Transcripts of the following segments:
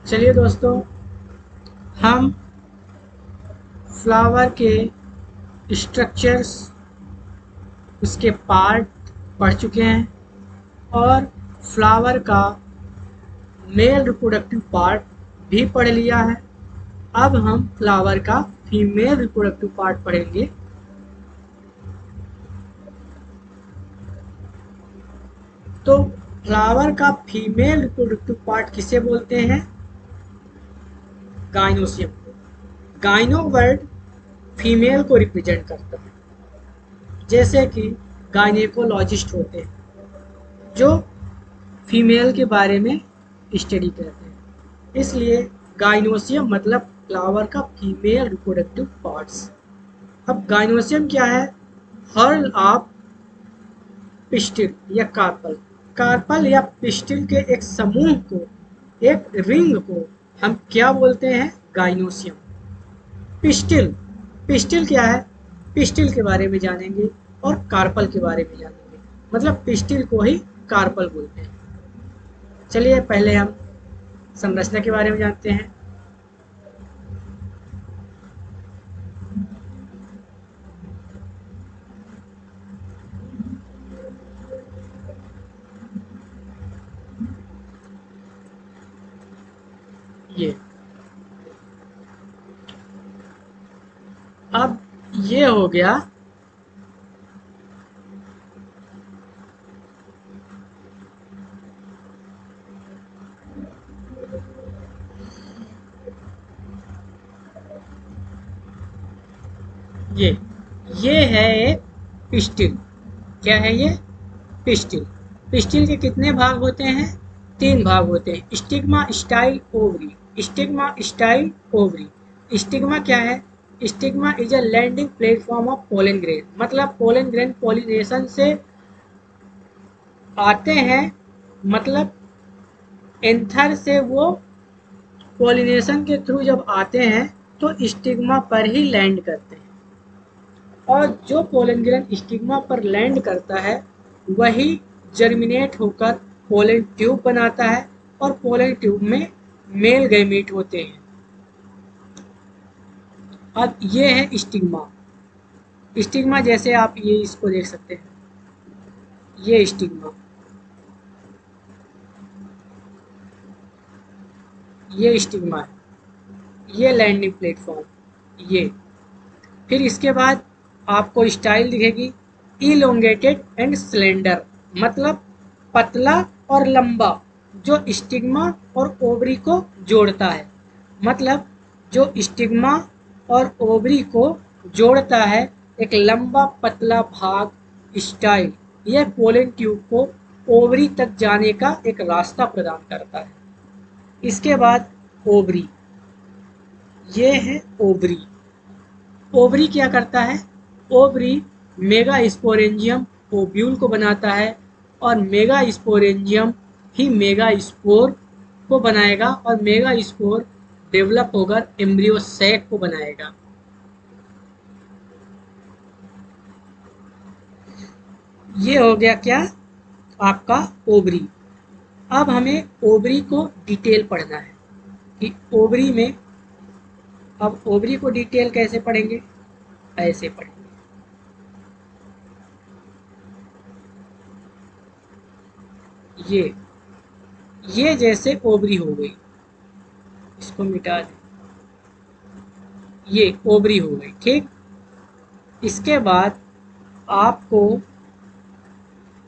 चलिए दोस्तों, हम फ्लावर के स्ट्रक्चर्स, उसके पार्ट पढ़ चुके हैं और फ्लावर का मेल रिप्रोडक्टिव पार्ट भी पढ़ लिया है। अब हम फ्लावर का फीमेल रिप्रोडक्टिव पार्ट पढ़ेंगे। तो फ्लावर का फीमेल रिप्रोडक्टिव पार्ट किसे बोलते हैं? गाइनोसियम को। गाइनो वर्ड फीमेल को रिप्रेजेंट करता है, जैसे कि गायनेकोलॉजिस्ट होते हैं जो फीमेल के बारे में स्टडी करते हैं। इसलिए गाइनोसियम मतलब फ्लावर का फीमेल रिप्रोडक्टिव पार्ट्स। अब गाइनोसियम क्या है? हर्ल ऑफ पिस्टिल या कार्पल। कार्पल या पिस्टिल के एक समूह को, एक रिंग को हम क्या बोलते हैं? गाइनोसियम। पिस्टिल, पिस्टिल क्या है? पिस्टिल के बारे में जानेंगे और कार्पल के बारे में जानेंगे। मतलब पिस्टिल को ही कार्पल बोलते हैं। चलिए पहले हम संरचना के बारे में जानते हैं। ये अब ये हो गया ये ये है एक पिस्टिल। क्या है ये? पिस्टिल। पिस्टिल के कितने भाग होते हैं? 3 भाग होते हैं। Stigma, style, ovary. Stigma, style, ovary. Stigma क्या है? Stigma is a landing platform of pollen grain. मतलब पोलन ग्रेन पॉलिनेशन से आते हैं, मतलब एंथर से वो पॉलिनेशन के थ्रू जब आते हैं तो स्टिग्मा पर ही लैंड करते हैं। और जो पोलन ग्रेन स्टिग्मा पर लैंड करता है वही जर्मिनेट होकर पोलन ट्यूब बनाता है और पोलन ट्यूब में मेल गैमीट होते हैं। अब ये है स्टिग्मा। स्टिग्मा जैसे आप ये इसको देख सकते हैं, ये स्टिग्मा, ये स्टिग्मा है, ये लैंडिंग प्लेटफॉर्म, ये। फिर इसके बाद आपको स्टाइल दिखेगी, इलोंगेटेड एंड स्लेंडर, मतलब पतला और लंबा, जो स्टिग्मा और ओवरी को जोड़ता है। मतलब जो स्टिग्मा और ओवरी को जोड़ता है, एक लंबा पतला भाग स्टाइल, यह पोलन ट्यूब को ओवरी तक जाने का एक रास्ता प्रदान करता है। इसके बाद ओवरी, ये है ओवरी। ओवरी क्या करता है? ओवरी मेगा स्पोरेंजियम ओव्यूल को बनाता है और मेगा स्पोरेंजियम ही मेगा स्पोर को बनाएगा और मेगा स्पोर डेवलप होकर एम्ब्रियो सैक को बनाएगा। ये हो गया क्या? आपका ओवरी। अब हमें ओवरी को डिटेल पढ़ना है कि ओवरी में, अब ओवरी को डिटेल कैसे पढ़ेंगे? ऐसे पढ़ेंगे। ये जैसे ओवरी हो गई, इसको मिटा दें, ये ओवरी हो गई, ठीक। इसके बाद आपको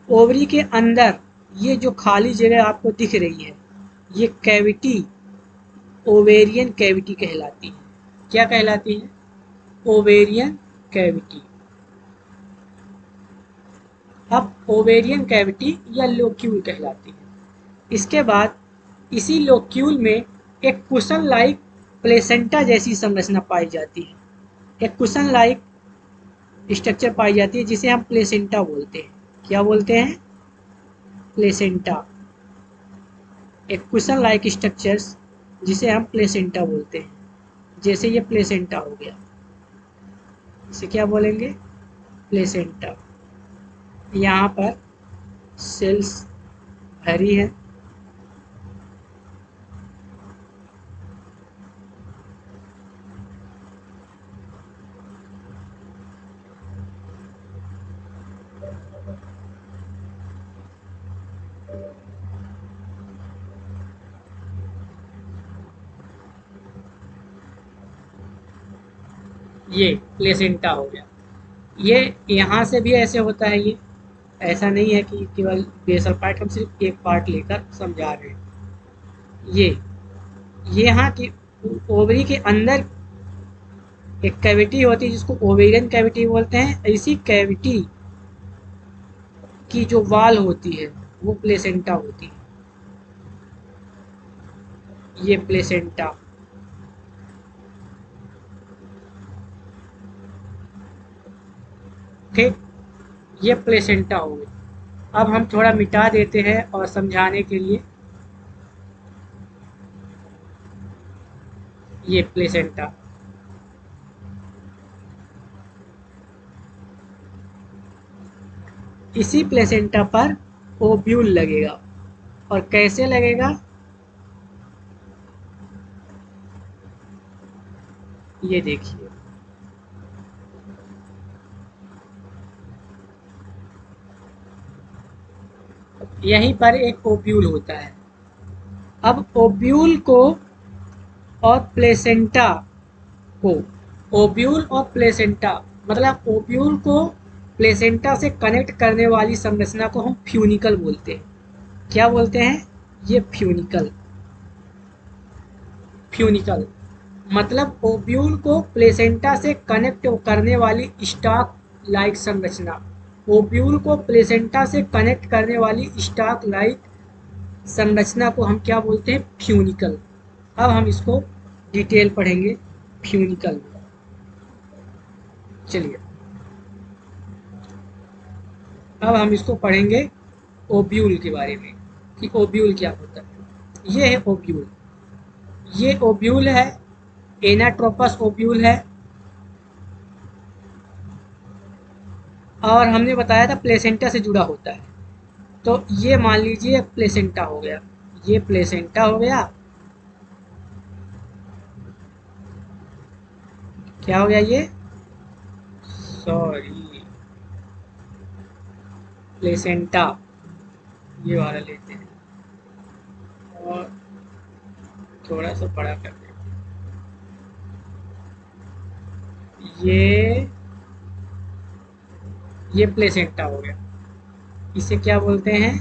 ओवरी के अंदर ये जो खाली जगह आपको दिख रही है, ये कैविटी ओवेरियन कैविटी कहलाती है। क्या कहलाती है? Ovarian cavity. अब ओवेरियन कैविटी या लोक्यूल कहलाती है। इसके बाद इसी लोक्यूल में एक कुशन लाइक प्लेसेंटा जैसी संरचना पाई जाती है। एक कुशन लाइक स्ट्रक्चर पाई जाती है जिसे हम प्लेसेंटा बोलते हैं। क्या बोलते हैं? प्लेसेंटा। एक कुशन लाइक स्ट्रक्चर्स जिसे हम प्लेसेंटा बोलते हैं। जैसे ये प्लेसेंटा हो गया, इसे क्या बोलेंगे? प्लेसेंटा। यहाँ पर सेल्स भरी है, ये प्लेसेंटा हो गया। ये यहाँ से भी ऐसे होता है। ये ऐसा नहीं है कि केवल बेसल पार्ट, हम सिर्फ एक पार्ट लेकर समझा रहे हैं। ये यहाँ की ओवरी के अंदर एक कैविटी होती है जिसको ओवेरियन कैविटी बोलते हैं। इसी कैविटी की जो वाल होती है वो प्लेसेंटा होती है। ये प्लेसेंटा। ठीक, ये प्लेसेंटा हो गई। अब हम थोड़ा मिटा देते हैं और समझाने के लिए। ये प्लेसेंटा, इसी प्लेसेंटा पर ओब्यूल लगेगा। और कैसे लगेगा, ये देखिए। यहीं पर एक ओब्यूल होता है। अब ओब्यूल को और प्लेसेंटा को, ओब्यूल और प्लेसेंटा मतलब ओब्यूल को प्लेसेंटा से कनेक्ट करने वाली संरचना को हम फ्यूनिकल बोलते हैं। क्या बोलते हैं? ये फ्यूनिकल। फ्यूनिकल मतलब ओब्यूल को प्लेसेंटा से कनेक्ट करने वाली स्टॉक लाइक संरचना। ओब्यूल को प्लेसेंटा से कनेक्ट करने वाली स्टॉक लाइक संरचना को हम क्या बोलते हैं? फ्यूनिकल। अब हम इसको डिटेल पढ़ेंगे फ्यूनिकल में। चलिए अब हम इसको पढ़ेंगे ओब्यूल के बारे में कि ओब्यूल क्या होता है। ये है ओब्यूल। ये ओब्यूल है, एनाट्रोपस ओब्यूल है। और हमने बताया था प्लेसेंटा से जुड़ा होता है। तो ये मान लीजिए प्लेसेंटा हो गया। ये प्लेसेंटा हो गया। क्या हो गया? ये सॉरी, प्लेसेंटा। ये वाला लेते हैं और थोड़ा सा बड़ा कर देते हैं। ये प्लेसेंटा हो गया। इसे क्या बोलते हैं?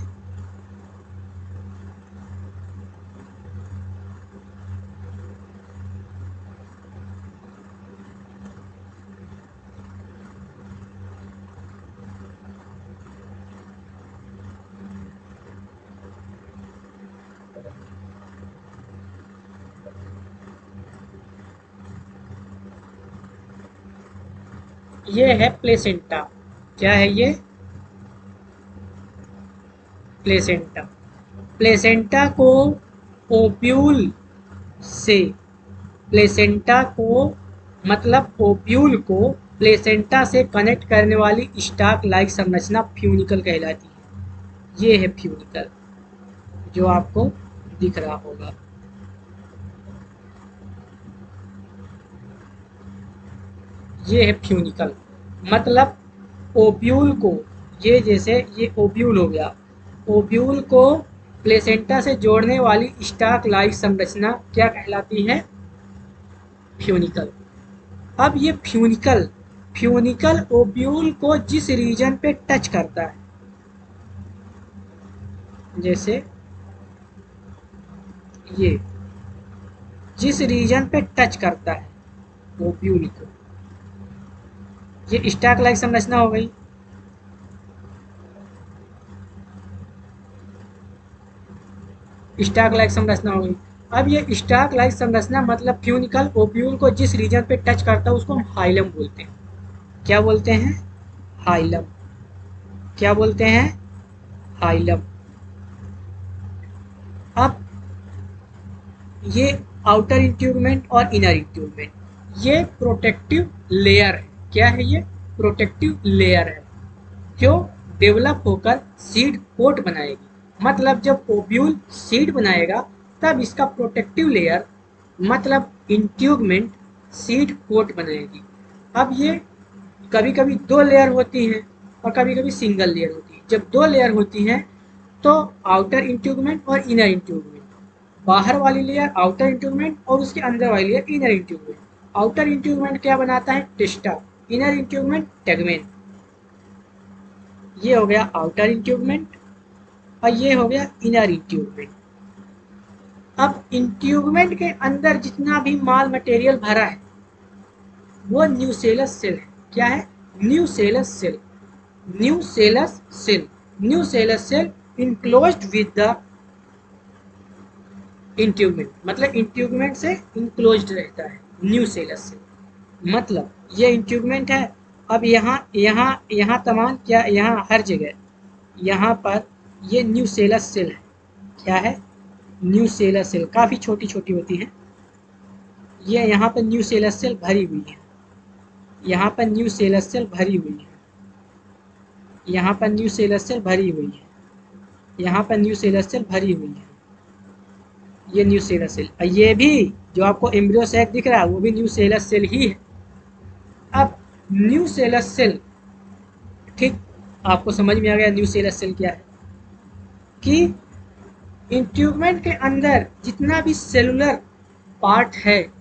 ये है प्लेसेंटा। क्या है ये? प्लेसेंटा। प्लेसेंटा को ओब्यूल से, प्लेसेंटा को मतलब ओब्यूल को प्लेसेंटा से कनेक्ट करने वाली स्टॉक लाइक संरचना फ्यूनिकल कहलाती है। ये है फ्यूनिकल जो आपको दिख रहा होगा। ये है फ्यूनिकल मतलब ओब्यूल को, ये जैसे ये ओब्यूल हो गया, ओब्यूल को प्लेसेंटा से जोड़ने वाली स्टॉक लाइक संरचना क्या कहलाती है? फ्यूनिकल। अब ये फ्यूनिकल, फ्यूनिकल ओब्यूल को जिस रीजन पे टच करता है, जैसे ये जिस रीजन पे टच करता है ओब्यूल को, ये स्टॉक लाइक संरचना हो गई। स्टॉक लाइक संरचना हो गई। अब ये स्टॉक लाइक संरचना मतलब फ्यूनिकल ओब्यूल को जिस रीजन पे टच करता है उसको हम हाइलम बोलते हैं। क्या बोलते हैं? हाइलम। क्या बोलते हैं? हाइलम। अब ये आउटर इंट्यूबमेंट और इनर इंट्यूबमेंट, ये प्रोटेक्टिव लेयर है। क्या है ये? प्रोटेक्टिव लेयर है जो डेवलप होकर सीड कोट बनाएगी। मतलब जब ओब्यूल सीड बनाएगा तब इसका प्रोटेक्टिव लेयर मतलब इंट्यूबमेंट सीड कोट बनाएगी। अब ये कभी कभी 2 लेयर होती हैं और कभी कभी सिंगल लेयर होती है। जब 2 लेयर होती हैं तो आउटर इंट्यूगमेंट और इनर इंट्यूगमेंट, बाहर वाली लेयर आउटर इंट्यूगमेंट और उसके अंदर वाली layer inner integument. Outer integument क्या बनाता है? टेस्टा। Inner integument tegmen. ये हो गया आउटर इंट्यूगमेंट और ये हो गया इनर इंट्यूगमेंट। अब इंट्यूगमेंट के अंदर जितना भी माल मटेरियल भरा है वो न्यूसेलस सेल है। क्या है? Nucellus cell. Nucellus cell. Nucellus cell enclosed with the integument, मतलब इंट्यूगमेंट से इनक्लोज्ड रहता है न्यूसेलस सेल। मतलब ये इंट्यूगमेंट है। अब यहाँ यहाँ यहाँ तमाम क्या, यहाँ हर जगह यहाँ पर ये न्यूसेलस सेल है। क्या है? Nucellus cell. काफ़ी छोटी छोटी होती हैं। ये यहाँ पर न्यूसेलस सेल भरी हुई है। यहाँ पर न्यूसेलस सेल भरी हुई है। यहाँ पर न्यूसेलस सेल भरी हुई है। यहाँ पर न्यूसेलस सेल भरी हुई है। ये न्यूसेलस सेल। ये भी जो आपको एम्ब्रियो सैक दिख रहा है वो भी न्यूसेलस सेल ही है। अब न्यूसेलस सेल, ठीक, आपको समझ में आ गया न्यूसेलस सेल क्या है? कि इंट्यूगमेंट के अंदर जितना भी सेलुलर पार्ट है,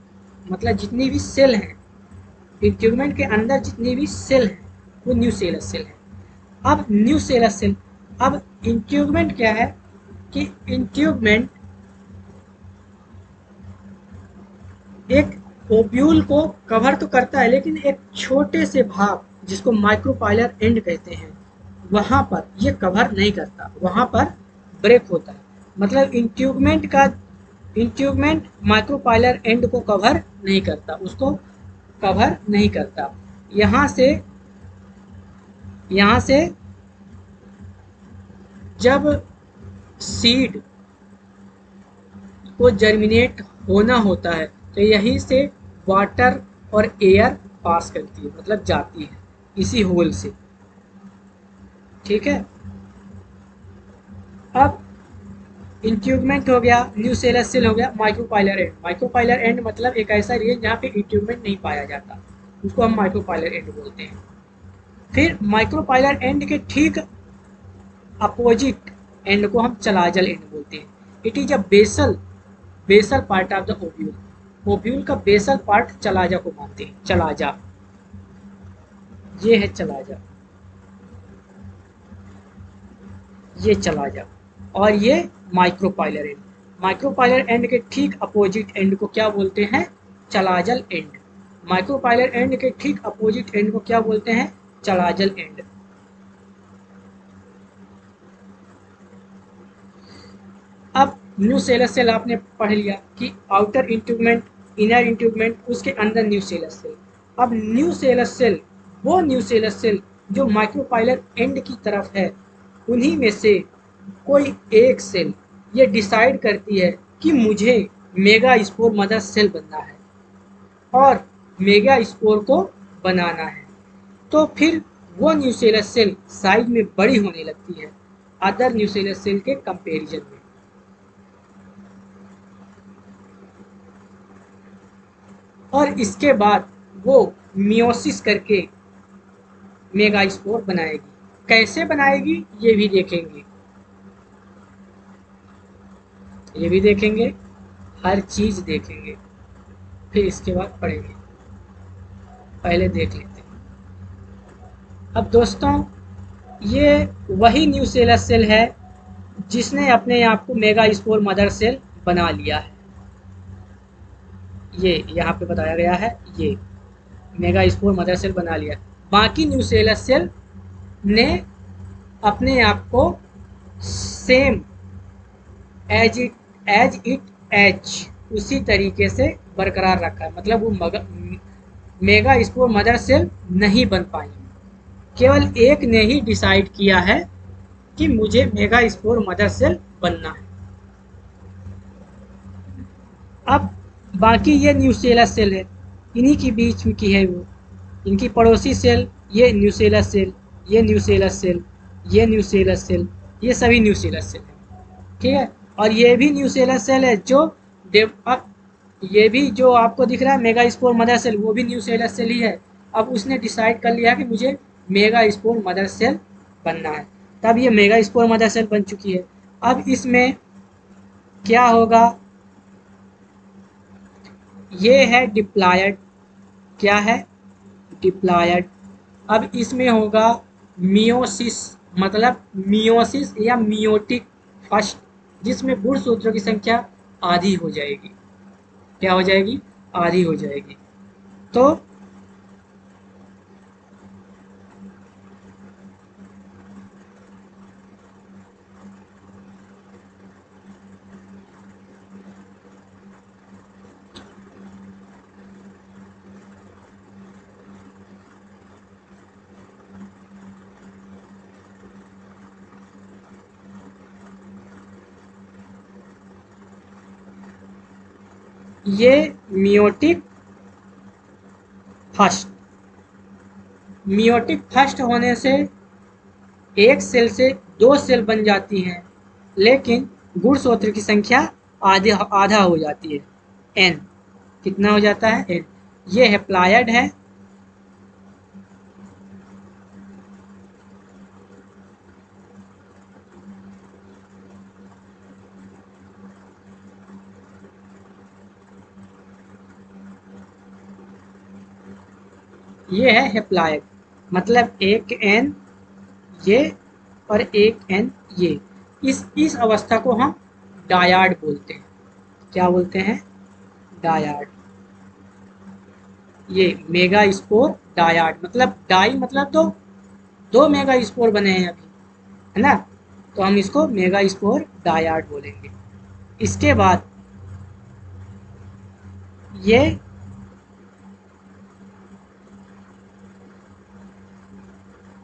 मतलब जितनी भी सेल हैं, इंट्यूगमेंट के अंदर जितनी भी सेल हैं वो न्यूसेलस सेल है। अब न्यूसेलस सेल, अब इंट्यूगमेंट क्या है कि इंट्यूगमेंट एक ओब्यूल को कवर तो करता है, लेकिन एक छोटे से भाग जिसको माइक्रोपाइलर एंड कहते हैं वहाँ पर ये कवर नहीं करता, वहाँ पर ब्रेक होता है। मतलब इंट्यूगमेंट माइक्रोपाइलर एंड को कवर नहीं करता, उसको कवर नहीं करता। यहाँ से जब सीड को जर्मिनेट होना होता है तो यहीं से वाटर और एयर पास करती है, मतलब जाती है इसी होल से। ठीक है। अब इंट्यूगमेंट हो गया, न्यूसेलस सेल हो गया, माइक्रोपाइलर एंड। माइक्रोपाइलर एंड मतलब एक ऐसा रीजन जहाँ पे इंट्यूगमेंट नहीं पाया जाता, उसको हम माइक्रोपाइलर एंड बोलते हैं। फिर माइक्रोपाइलर एंड के ठीक अपोजिट एंड को हम चलाजल एंड बोलते हैं। It is a basal part of the ovule. Ovule का बेसल पार्ट चलाजा को मानते हैं। चलाजा, ये है चलाजा, ये चलाजा, और ये माइक्रोपाइलर एंड। माइक्रोपाइलर एंड के ठीक अपोजिट एंड को क्या बोलते हैं? Chalazal end. माइक्रोपाइलर एंड के ठीक अपोजिट एंड को क्या बोलते हैं? Chalazal end. अब न्यूसेलस सेल आपने पढ़ लिया कि आउटर इंट्यूगमेंट, इनर इंट्यूगमेंट, उसके अंदर न्यूसेलस सेल। अब न्यूसेलस सेल, वो न्यूसेलस सेल जो माइक्रोपाइलर एंड की तरफ है, उन्हीं में से कोई एक सेल ये डिसाइड करती है कि मुझे मेगा स्पोर मदर सेल बनना है और मेगा स्पोर को बनाना है। तो फिर वो न्यूसेलस सेल साइज में बड़ी होने लगती है अदर न्यूसेलस सेल के कंपैरिजन में। और इसके बाद वो मियोसिस करके मेगा स्पोर बनाएगी। कैसे बनाएगी ये भी देखेंगे, ये भी देखेंगे, हर चीज देखेंगे, फिर इसके बाद पढ़ेंगे। पहले देख लेते हैं। अब दोस्तों, ये वही न्यूसेलस सेल है जिसने अपने आप को मेगा स्पोर मदर सेल बना लिया है। ये यहाँ पे बताया गया है, ये मेगा स्पोर मदर सेल बना लिया। बाकी न्यूसेलस सेल ने अपने आप को सेम एज इट उसी तरीके से बरकरार रखा है। मतलब वो मेगा स्पोर मदर सेल नहीं बन पाई। केवल एक ने ही डिसाइड किया है कि मुझे मेगा स्पोर मदर सेल बनना है। अब बाकी ये न्यूसेलस सेल है, इन्हीं के बीच में की है वो, इनकी पड़ोसी सेल, ये न्यूसेलस सेल, ये न्यूसेलस सेल, ये न्यूसेलस सेल, ये सभी न्यूसेलस सेल है। ठीक है। और ये भी न्यूसेलस सेल है जो अब ये भी जो आपको दिख रहा है मेगा स्पोर मदर सेल, वो भी न्यूसेलस सेल ही है। अब उसने डिसाइड कर लिया कि मुझे मेगा स्पोर मदर सेल बनना है, तब ये मेगा स्पोर मदर सेल बन चुकी है। अब इसमें क्या होगा, ये है डिप्लॉयड, क्या है, डिप्लॉयड। अब इसमें होगा मियोसिस, मतलब मियोसिस या मियोटिक फर्स्ट, जिसमें गुणसूत्रों की संख्या आधी हो जाएगी। क्या हो जाएगी, आधी हो जाएगी। तो ये मियोटिक फर्स्ट, मियोटिक फर्स्ट होने से एक सेल से दो सेल बन जाती हैं, लेकिन गुणसूत्र की संख्या आधा आधा हो जाती है, एन। कितना हो जाता है, एन। ये हैप्लॉयड है, ये है हैप्लॉयड, मतलब एक एन ये और एक एन ये। इस अवस्था को हम डायाड बोलते हैं। क्या बोलते हैं, डायाड। ये मेगा स्पोर डायाड, मतलब डाई मतलब दो, दो मेगा स्पोर बने हैं अभी, है ना, तो हम इसको मेगा स्पोर डायाड बोलेंगे। इसके बाद ये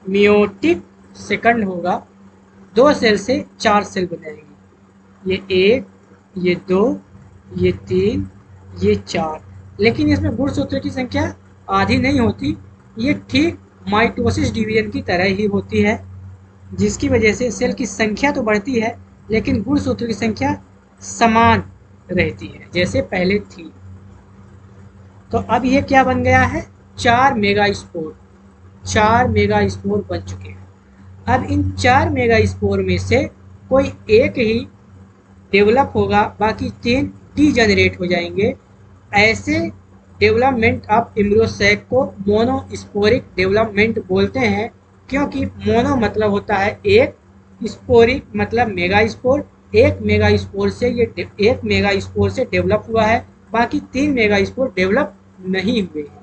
मियोटिक सेकंड होगा, दो सेल से चार सेल बनेगी, ये एक, ये दो, ये तीन, ये चार। लेकिन इसमें गुणसूत्र की संख्या आधी नहीं होती, ये ठीक माइटोसिस डिवीजन की तरह ही होती है, जिसकी वजह से सेल की संख्या तो बढ़ती है लेकिन गुणसूत्र की संख्या समान रहती है जैसे पहले थी। तो अब ये क्या बन गया है, चार मेगा स्पोर, चार मेगा स्पोर बन चुके हैं। अब इन चार मेगा स्पोर में से कोई एक ही डेवलप होगा, बाकी तीन डीजेनरेट हो जाएंगे। ऐसे डेवलपमेंट ऑफ एम्ब्रियोसैक को मोनोस्पोरिक डेवलपमेंट बोलते हैं, क्योंकि मोनो मतलब होता है एक, स्पोरिक मतलब मेगा स्पोर, एक मेगा स्पोर से ये एक मेगा स्पोर से डेवलप हुआ है, बाकी तीन मेगा स्पोर डेवलप नहीं हुए हैं।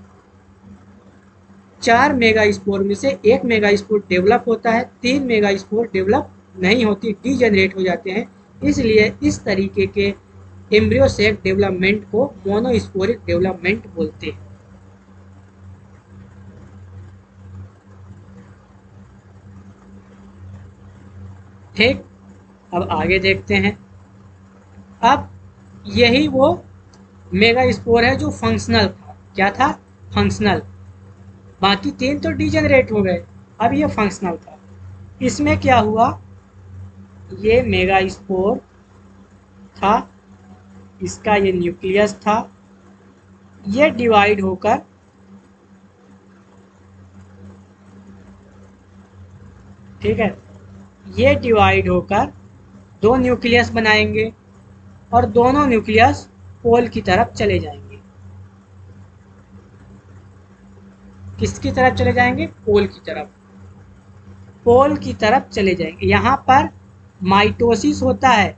चार मेगा स्पोर में से एक मेगा स्पोर डेवलप होता है, तीन मेगा स्पोर डेवलप नहीं होती, डीजेनरेट हो जाते हैं। इसलिए इस तरीके के एम्ब्रियोसेक डेवलपमेंट को मोनोस्पोरिक डेवलपमेंट बोलते हैं। ठीक, अब आगे देखते हैं। अब यही वो मेगा स्पोर है जो फंक्शनल था। क्या था, फंक्शनल। बाकी तीन तो डीजेनरेट हो गए, अब ये फंक्शनल था। इसमें क्या हुआ, ये मेगा स्पोर था, इसका ये न्यूक्लियस था, ये डिवाइड होकर ठीक है, ये डिवाइड होकर दो न्यूक्लियस बनाएंगे और दोनों न्यूक्लियस पोल की तरफ चले जाएंगे। किसकी तरफ चले जाएंगे, पोल की तरफ, पोल की तरफ चले जाएंगे। यहाँ पर माइटोसिस होता है,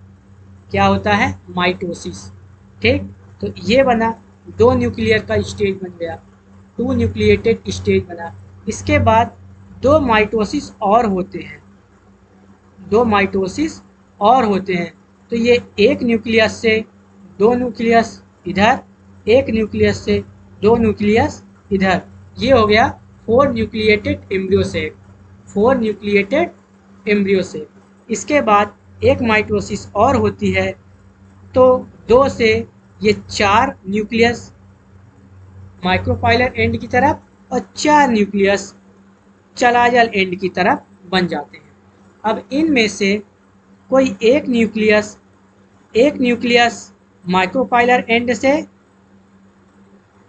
क्या होता है, माइटोसिस। ठीक, तो ये बना, दो न्यूक्लियर का स्टेज बन गया, टू न्यूक्लिएटेड स्टेज बना। इसके बाद दो माइटोसिस और होते हैं, दो माइटोसिस और होते हैं। तो ये एक न्यूक्लियस से दो न्यूक्लियस इधर, एक न्यूक्लियस से दो न्यूक्लियस इधर, ये हो गया four nucleated embryo sac, four nucleated embryo sac. इसके बाद एक माइटोसिस और होती है, तो दो से ये चार न्यूक्लियस माइक्रोपाइलर एंड की तरफ और चार न्यूक्लियस चलाजल एंड की तरफ बन जाते हैं। अब इनमें से कोई एक न्यूक्लियस माइक्रोपाइलर एंड से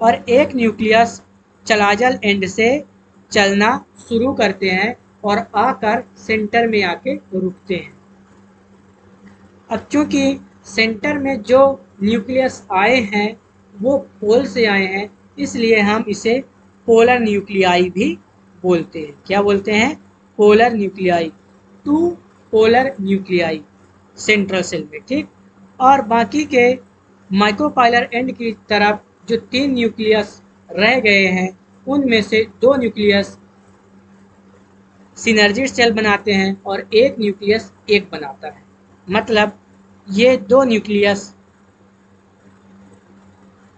और एक न्यूक्लियस चलाजल एंड से चलना शुरू करते हैं और आकर सेंटर में आके रुकते हैं। अब चूंकि सेंटर में जो न्यूक्लियस आए हैं वो पोल से आए हैं, इसलिए हम इसे पोलर न्यूक्लियाई भी बोलते हैं। क्या बोलते हैं? Polar nuclei. Two polar nuclei central cell में, ठीक। और बाकी के माइक्रोपाइलर एंड की तरफ जो 3 न्यूक्लियस रह गए हैं उनमें से 2 न्यूक्लियस सिनर्जिड सेल बनाते हैं और एक न्यूक्लियस एक बनाता है। मतलब ये 2 न्यूक्लियस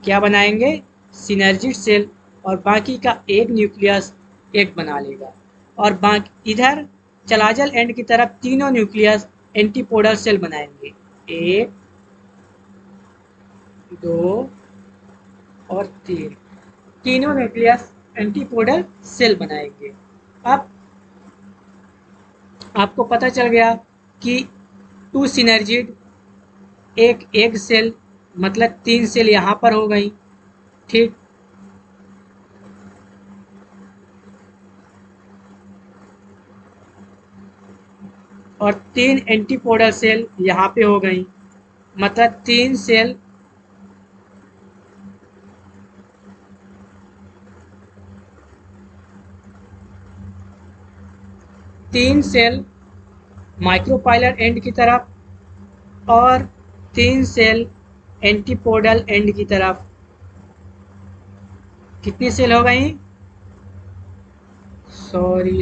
क्या बनाएंगे? Synergid cell. और बाकी का एक न्यूक्लियस एक बना लेगा। और बाकी इधर चलाजल एंड की तरफ तीनों न्यूक्लियस एंटीपोडल सेल बनाएंगे। 1 2 और 3, तीनों न्यूक्लियस एंटीपोडल सेल बनाएंगे। अब आपको पता चल गया कि 2 सिनर्जिड एक एग सेल, मतलब 3 सेल यहाँ पर हो गई, ठीक। और 3 एंटीपोडल सेल यहाँ पे हो गई, मतलब 3 सेल माइक्रोपाइलर एंड की तरफ और 3 सेल एंटीपोडल एंड की तरफ। कितनी सेल हो गई?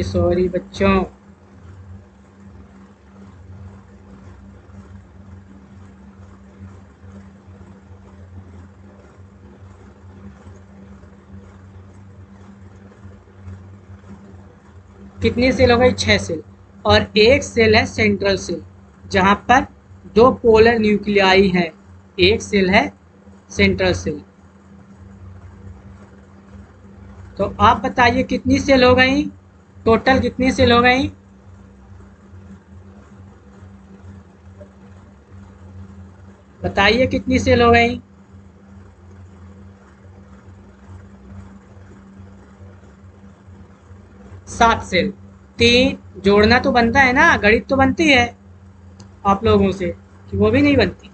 सॉरी बच्चों, कितनी सेल हो गई? 6 सेल। और एक सेल है सेंट्रल सेल, जहां पर 2 पोलर न्यूक्लियाई है। एक सेल है सेंट्रल सेल। तो आप बताइए कितनी सेल हो गई? टोटल कितनी सेल हो गई? बताइए कितनी सेल हो गई? 7 सेल। 3 जोड़ना तो बनता है ना, गणित तो बनती है आप लोगों से, कि वो भी नहीं बनती?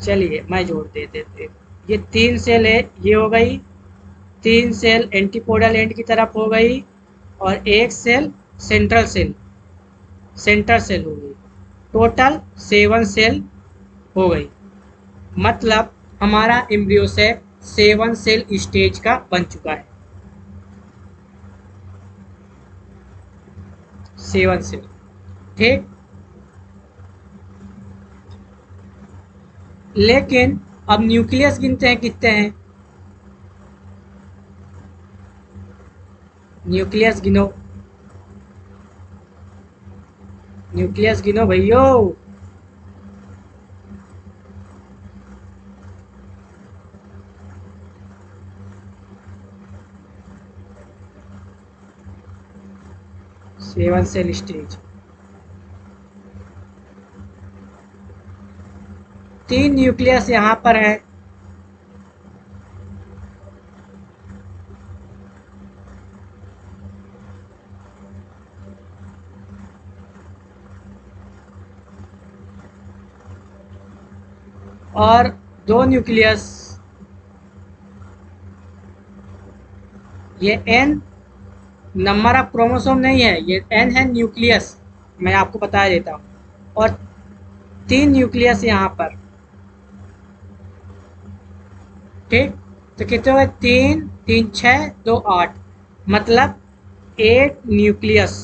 चलिए मैं जोड़ दे देते। ये 3 सेल है, ये हो गई 3 सेल एंटीपोडल एंड की तरफ हो गई, और एक cell central cell center cell हो गई। टोटल 7 सेल हो गई। मतलब हमारा एम्ब्रियो सेक 7 सेल स्टेज का बन चुका है। 7 सेल, ठीक। लेकिन अब न्यूक्लियस गिनते हैं कितने हैं। न्यूक्लियस गिनो, न्यूक्लियस गिनो भैयो। 7 सेल स्टेज। 3 न्यूक्लियस यहाँ पर है, और 2 न्यूक्लियस। ये n नंबर ऑफ क्रोमोसोम नहीं है, ये n है न्यूक्लियस, मैं आपको बता देता हूँ। और 3 न्यूक्लियस यहाँ पर, ठीक। तो कितने हुए? 3 3 6 2 8, मतलब 8 न्यूक्लियस।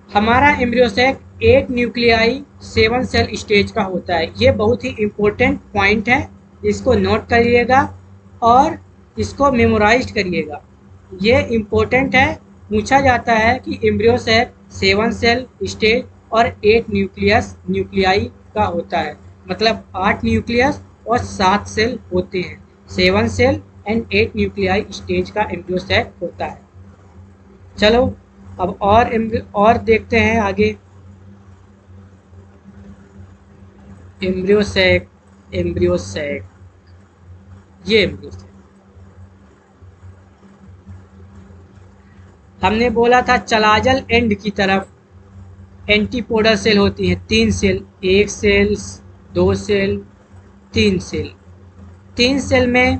हमारा एम्ब्रियोसेक 8 न्यूक्लियाई 7 सेल स्टेज का होता है। ये बहुत ही इम्पोर्टेंट पॉइंट है, इसको नोट करिएगा और इसको मेमोराइज करिएगा। ये इम्पोर्टेंट है, पूछा जाता है कि एम्ब्रियोसेक 7 सेल स्टेज और 8 न्यूक्लियाई का होता है। मतलब 8 न्यूक्लियस और 7 सेल होते हैं। 7 सेल एंड 8 न्यूक्लियाई स्टेज का एम्ब्रियोसेक होता है। चलो अब और देखते हैं आगे। एम्ब्रियोसेक, एम्ब्रियोसेक, ये एम्ब्रियोसेक। हमने बोला था चलाजल एंड की तरफ एंटीपोडल सेल होती हैं 3 cell, 1 cell, 2 cell, 3 cell. 3 cell में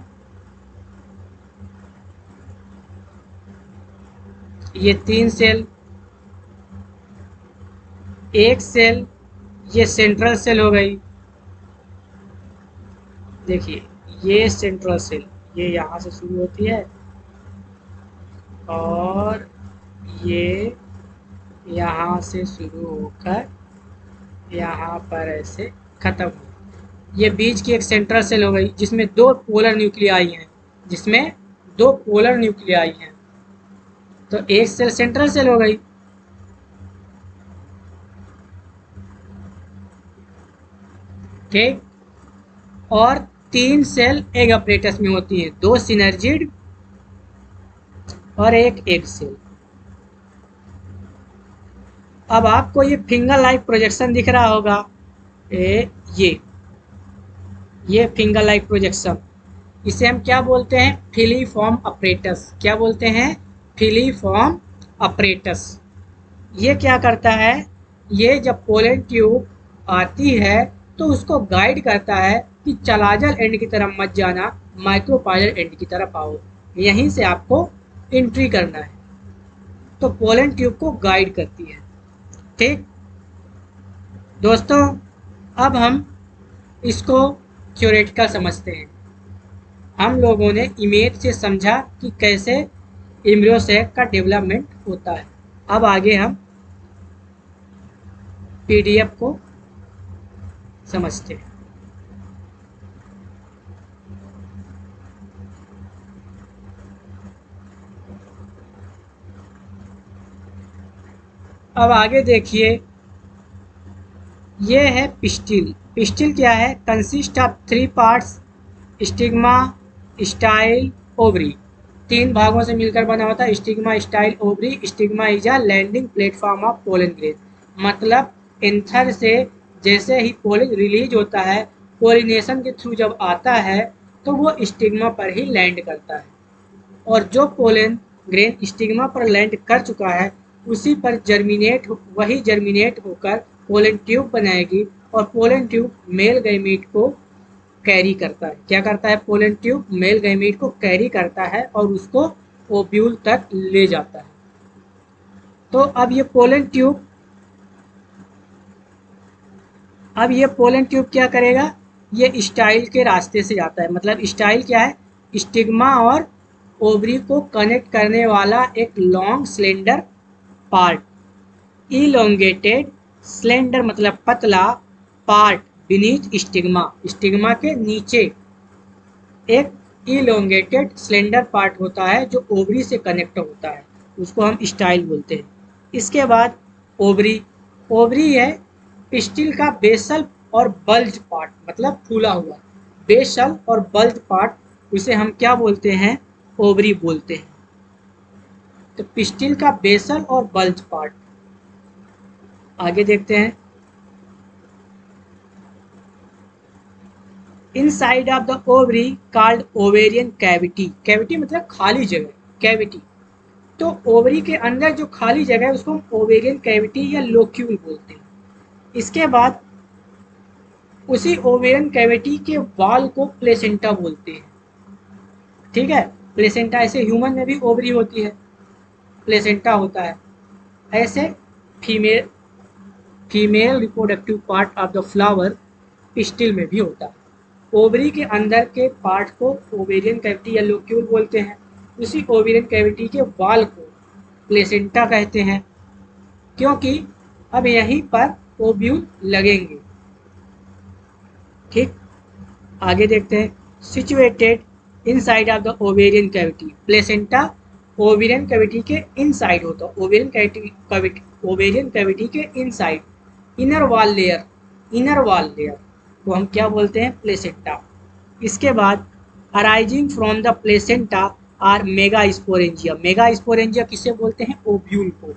ये 3 सेल, 1 सेल, ये सेंट्रल सेल हो गई। देखिए ये सेंट्रल सेल, ये यहाँ से शुरू होती है और ये यहाँ से शुरू होकर यहाँ पर ऐसे खत्म हो। ये बीच की एक सेंट्रल सेल हो गई जिसमें 2 पोलर न्यूक्लियाई हैं, जिसमें 2 पोलर न्यूक्लियाई हैं। तो एक सेल सेंट्रल सेल हो गई। ठीक, और 3 सेल एग अपरेटस में होती हैं, 2 सिनर्जिड और एक एग सेल। अब आपको ये फिंगर लाइक प्रोजेक्शन दिख रहा होगा, ये फिंगर लाइक प्रोजेक्शन, इसे हम क्या बोलते हैं? Filiform apparatus. क्या बोलते हैं? Filiform apparatus. ये क्या करता है? ये जब पोलन ट्यूब आती है तो उसको गाइड करता है कि चलाजल एंड की तरफ मत जाना, माइक्रोपाइलर एंड की तरफ आओ, यहीं से आपको एंट्री करना है। तो पोलन ट्यूब को गाइड करती है। ठीक दोस्तों, अब हम इसको थ्योरेटिकल समझते हैं। हम लोगों ने इमेज से समझा कि कैसे एम्ब्रियो सेक का डेवलपमेंट होता है। अब आगे हम पीडीएफ को समझते हैं। अब आगे देखिए, ये है पिस्टिल। पिस्टिल क्या है? Consist of 3 parts, stigma, style, ovary. 3 भागों से मिलकर बना होता है stigma, style, ovary. Stigma is a landing platform of pollen grain. मतलब एंथर से जैसे ही पोलन रिलीज होता है, पोलिनेशन के थ्रू जब आता है तो वो स्टिग्मा पर ही लैंड करता है, और जो पोलन ग्रेन स्टिग्मा पर लैंड कर चुका है उसी पर वही जर्मिनेट होकर पोलन ट्यूब बनाएगी, और पोलन ट्यूब मेल गैमीट को कैरी करता है। क्या करता है? पोलन ट्यूब मेल गैमीट को कैरी करता है और उसको ओव्यूल तक ले जाता है। तो अब ये पोलन ट्यूब क्या करेगा? ये स्टाइल के रास्ते से जाता है। मतलब स्टाइल क्या है? स्टिग्मा और ओवरी को कनेक्ट करने वाला एक long slender part, elongated, slender मतलब पतला, पार्ट बीनीथ स्टिग्मा, स्टिग्मा के नीचे एक इलोंगेटेड स्लेंडर पार्ट होता है जो ओवरी से कनेक्ट होता है, उसको हम स्टाइल बोलते हैं। इसके बाद ओवरी है पिस्टिल का बेसल और बल्ज पार्ट, मतलब फूला हुआ बेसल और बल्ज पार्ट, उसे हम क्या बोलते हैं? ओवरी बोलते हैं। तो पिस्टिल का बेसल और बल्ज पार्ट। आगे देखते हैं, inside of the ovary called ovarian cavity. Cavity मतलब खाली जगह, कैविटी। तो ओवरी के अंदर जो खाली जगह है उसको हम ओवेरियन कैविटी या लोक्यूल बोलते हैं। इसके बाद उसी ओवेरियन कैविटी के वॉल को प्लेसेंटा बोलते हैं। ठीक है, प्लेसेंटा, ऐसे ह्यूमन में भी ओवरी होती है, प्लेसेंटा होता है। ऐसे female reproductive part of the flower pistil में भी होता है। ओवरी के अंदर के पार्ट को ओवेरियन कैविटी या लोक्यूल बोलते हैं। उसी ओवेरियन कैविटी के वॉल को प्लेसेंटा कहते हैं, क्योंकि अब यहीं पर ओव्यूल लगेंगे। ठीक, आगे देखते हैं, situated inside of the ovarian cavity. Placenta ovarian cavity के इनसाइड होता है, ओवेरियन कैविटी के इनसाइड, इनर वॉल लेयर को हम क्या बोलते हैं? प्लेसेंटा। इसके बाद arising from the placenta are megasporangia. Megasporangia किसे बोलते हैं? ओव्यूल को,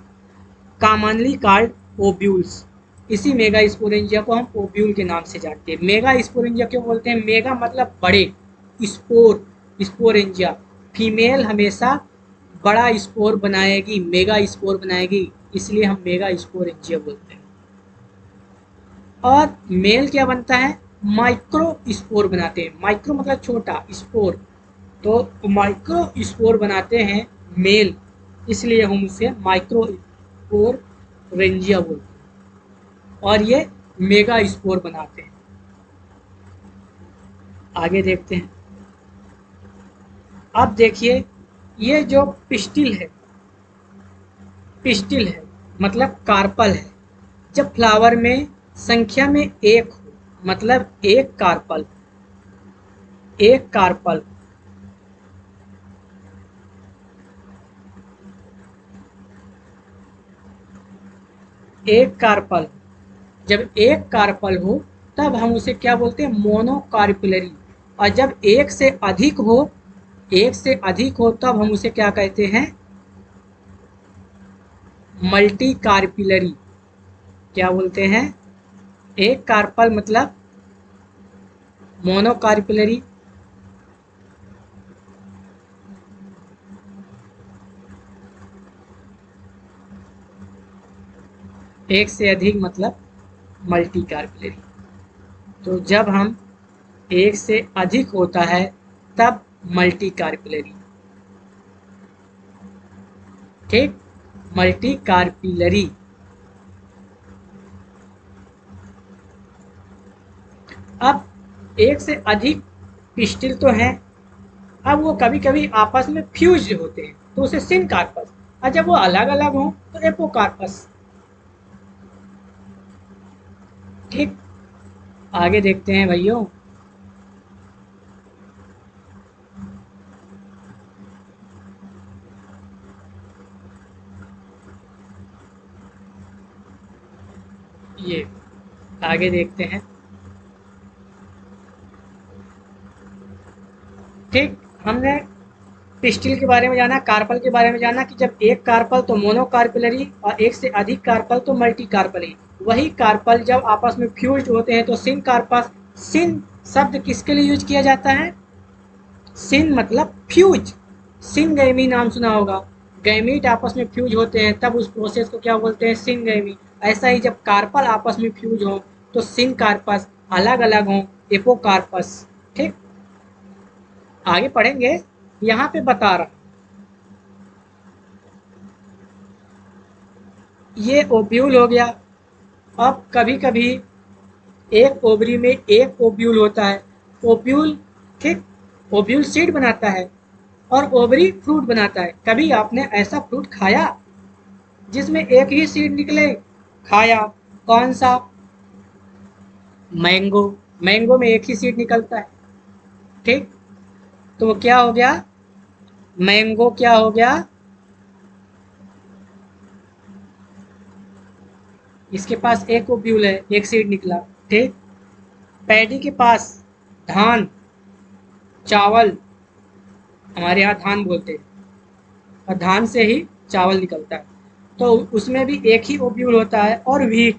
कॉमनली कॉल्ड ओव्यूल्स। इसी मेगास्पोरेंजिया को हम ओव्यूल के नाम से जानते हैं। मेगास्पोरेंजिया क्यों बोलते हैं? मेगा मतलब बड़े, स्पोरेंजिया फीमेल हमेशा बड़ा स्पोर बनाएगी, मेगा स्पोर बनाएगी, इसलिए हम मेगा स्पोरेंजिया बोलते हैं। और मेल क्या बनता है, माइक्रो स्पोर बनाते हैं। माइक्रो मतलब छोटा, स्पोर तो माइक्रो स्पोर बनाते हैं मेल, इसलिए हम उसे माइक्रो स्पोर रेंजिया बोलते हैं। और ये मेगा स्पोर बनाते हैं। आगे देखते हैं। अब देखिए, ये जो पिस्टिल है मतलब कार्पल है। जब फ्लावर में संख्या में एक हो, मतलब एक कार्पल एक कार्पल जब एक कार्पल हो तब हम उसे क्या बोलते हैं, मोनोकार्पिलरी। और जब एक से अधिक हो तब हम उसे क्या कहते हैं, मल्टी कार्पिलरी। क्या बोलते हैं, एक कार्पल मतलब मोनोकार्पिलरी, एक से अधिक मतलब मल्टी कार्पिलरी। तो जब हम एक से अधिक होता है तब मल्टी कार्पिलरी। ठीक, मल्टी कार्पिलरी। अब एक से अधिक पिस्टिल तो हैं, अब वो कभी कभी आपस में फ्यूज होते हैं तो उसे सिन कार्पस, और जब वो अलग अलग हों तो एपोकार्पस। ठीक, आगे देखते हैं भाइयों। ये आगे देखते हैं। ठीक, हमने पिस्टिल के बारे में जाना, कार्पल के बारे में जाना कि जब एक कार्पल तो मोनोकार्पिलरी और एक से अधिक कार्पल तो मल्टी कार्पलरी। वही कार्पल जब आपस में फ्यूज्ड होते हैं तो सिन कार्पस। सिन शब्द किसके लिए यूज किया जाता है, सिन मतलब फ्यूज। सिनगैमी नाम सुना होगा, गैमीट आपस में फ्यूज होते हैं तब उस प्रोसेस को क्या बोलते हैं, सिनगैमी। ऐसा ही जब कार्पल आपस में फ्यूज हो तो सिन कार्पस, अलग अलग हों एपोकार्पस। ठीक, आगे पढ़ेंगे। यहाँ पे बता रहा, ये ओव्यूल हो गया। अब कभी कभी एक ओवरी में एक ओव्यूल होता है, ओव्यूल। ठीक, ओव्यूल सीड बनाता है और ओवरी फ्रूट बनाता है। कभी आपने ऐसा फ्रूट खाया जिसमें एक ही सीड निकले, खाया। कौन सा, मैंगो। मैंगो में एक ही सीड निकलता है। ठीक, तो वो क्या हो गया, मैंगो क्या हो गया, इसके पास एक ओव्यूल है, एक सीड निकला। ठीक, पैडी के पास धान, चावल, हमारे यहाँ धान बोलते हैं, और धान से ही चावल निकलता है, तो उसमें भी एक ही ओव्यूल होता है। और व्हीट,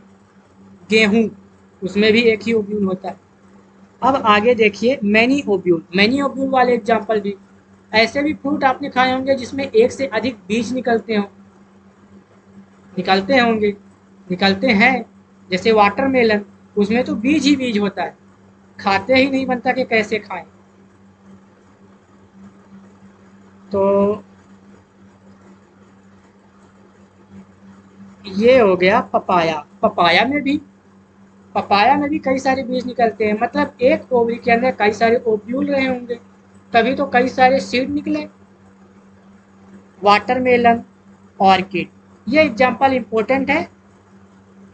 गेहूं, उसमें भी एक ही ओव्यूल होता है। अब आगे देखिए, मैनी ओव्यूल वाले एग्जाम्पल भी। ऐसे भी फ्रूट आपने खाए होंगे जिसमें एक से अधिक बीज निकलते होंगे, निकलते हैं। जैसे वाटरमेलन, उसमें तो बीज ही बीज होता है, खाते ही नहीं बनता कि कैसे खाएं। तो ये हो गया पपाया। पपाया में भी कई सारे बीज निकलते हैं, मतलब एक ओवरी के अंदर कई सारे ओव्यूल रहे होंगे, तभी तो कई सारे सीड निकले। वाटरमेलन, ऑर्किड, ये एग्जाम्पल इम्पोर्टेंट है।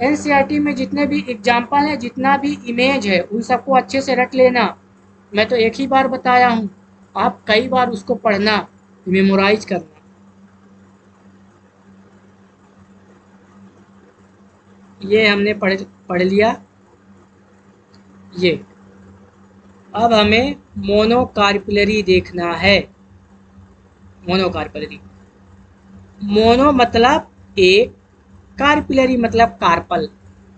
एनसीईआरटी में जितने भी एग्जाम्पल हैं, जितना भी इमेज है, उन सबको अच्छे से रट लेना। मैं तो एक ही बार बताया हूँ, आप कई बार उसको पढ़ना, मेमोराइज करना। ये हमने पढ़ लिया। ये अब हमें मोनोकार्पिलरी देखना है। मोनोकार्पिलरी, मोनो मतलब एक, कार्पिलरी मतलब कार्पल।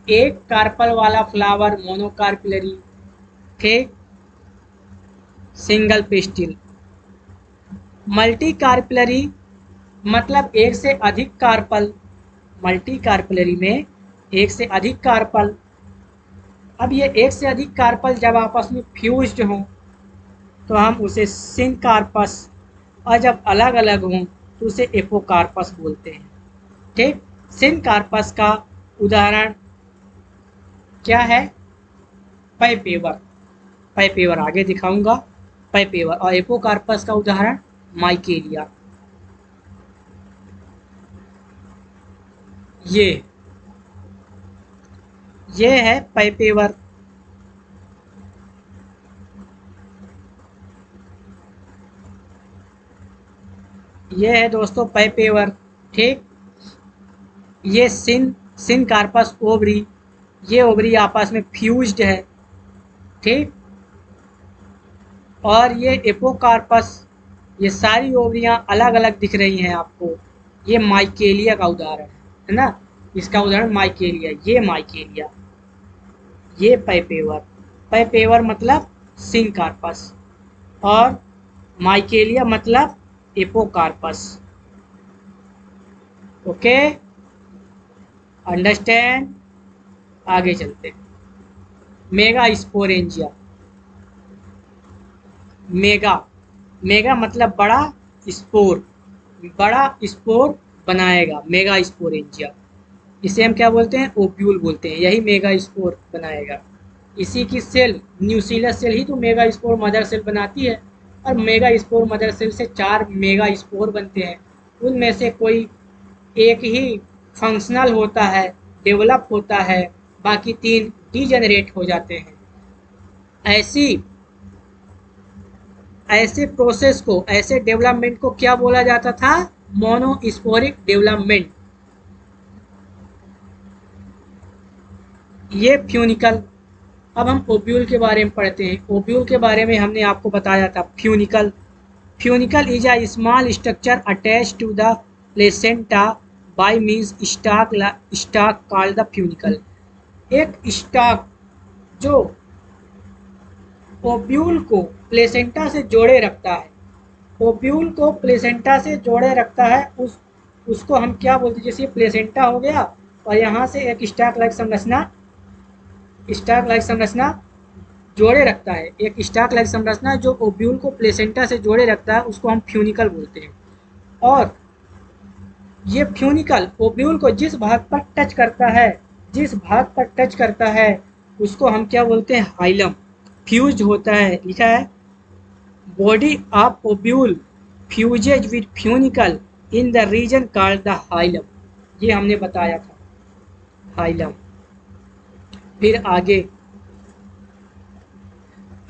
एक कार्पल वाला फ्लावर मोनोकार्पिलरी। ठीक, सिंगल पिस्टिल। मल्टी कार्पिलरी मतलब एक से अधिक कार्पल, मल्टी कार्पलरी में एक से अधिक कार्पल। अब ये एक से अधिक कार्पल जब आपस में फ्यूज्ड हों तो हम उसे सिनकार्पस, और जब अलग अलग हों तो उसे एपोकार्पस बोलते हैं। ठीक, सिनकार्पस का उदाहरण क्या है? पैपेवर, पैपेवर आगे दिखाऊंगा, पैपेवर। और एपोकार्पस का उदाहरण माइकेलिया। ये है पैपेवर। ये है दोस्तों पैपेवर। ठीक, ये सिन कार्पस ओवरी, ये ओवरी आपस में फ्यूज्ड है। ठीक, और ये एपोकार्पस, ये सारी ओवरियां अलग अलग दिख रही हैं आपको। ये माइकेलिया का उदाहरण है ना, इसका उदाहरण माइकेलिया, ये माइकेलिया, ये पैपेवर। पैपेवर मतलब सिनकार्पस और माइकेलिया मतलब एपोकार्पस। Okay, understand? आगे चलते। Mega sporangia. मेगा, मेगा मतलब बड़ा, स्पोर, बड़ा स्पोर बनाएगा, मेगा स्पोरेंजिया। इसे हम क्या बोलते हैं? ओप्यूल बोलते हैं, यही मेगा स्पोर बनाएगा। इसी की सेल, न्यूसीलस सेल ही तो मेगा स्पोर मदर सेल बनाती है। और मेगा स्पोर मदर सेल से 4 मेगा स्पोर बनते हैं। उनमें से कोई एक ही फंक्शनल होता है, डेवलप होता है, बाकी 3 डीजेनरेट हो जाते हैं। ऐसी ऐसे प्रोसेस को, ऐसे डेवलपमेंट को क्या बोला जाता था? Monosporic development. ये फ्यूनिकल। अब हम ओब्यूल के बारे में पढ़ते हैं। ओब्यूल के बारे में हमने आपको बताया था। Funicle, funicle is a small structure attach to the placenta by means stalk called the funicle. एक स्टाक जो ओब्यूल को प्लेसेंटा से जोड़े रखता है, ओब्यूल को प्लेसेंटा से जोड़े रखता है, उसको हम क्या बोलते हैं? जैसे प्लेसेंटा हो गया और यहाँ से एक स्टाक लाइक संरचना, स्टाक लाइक संरचना जोड़े रखता है। एक स्टाक लाइक संरचना जो ओब्यूल को प्लेसेंटा से जोड़े रखता है उसको हम फ्यूनिकल बोलते हैं। और ये फ्यूनिकल ओब्यूल को जिस भाग पर टच करता है, जिस भाग पर टच करता है उसको हम क्या बोलते हैं? हाइलम। फ्यूज होता है, लिखा है body of ovule fuses with funicle in the reason called the hilum. ये हमने बताया था, हाइलम। फिर आगे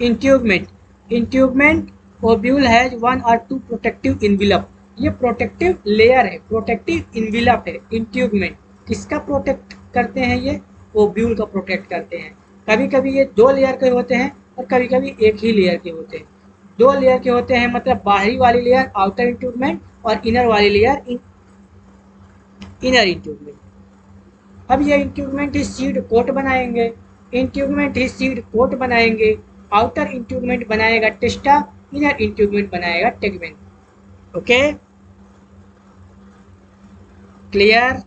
इंट्यूबमेंट। इंट्यूबमेंट, ओब्यूल हैज 1 और 2 प्रोटेक्टिव इनविलप। ये प्रोटेक्टिव लेयर है, प्रोटेक्टिव इनविलप है। इंट्यूबमेंट किसका प्रोटेक्ट करते हैं? ये ओब्यूल का प्रोटेक्ट करते हैं। कभी कभी ये 2 लेयर के होते हैं और कभी कभी एक ही लेयर के होते हैं। 2 लेयर के होते हैं मतलब बाहरी वाली लेयर आउटर इंट्यूबमेंट और इनर वाली लेयर इनर इंट्यूबमेंट। अब ये इंट्यूबमेंट ही सीड कोट बनाएंगे, इंट्यूबमेंट ही सीड कोट बनाएंगे। आउटर इंट्यूबमेंट बनाएगा टेस्टा, इनर इंट्यूबमेंट बनाएगा टेगमेंट। Okay, clear?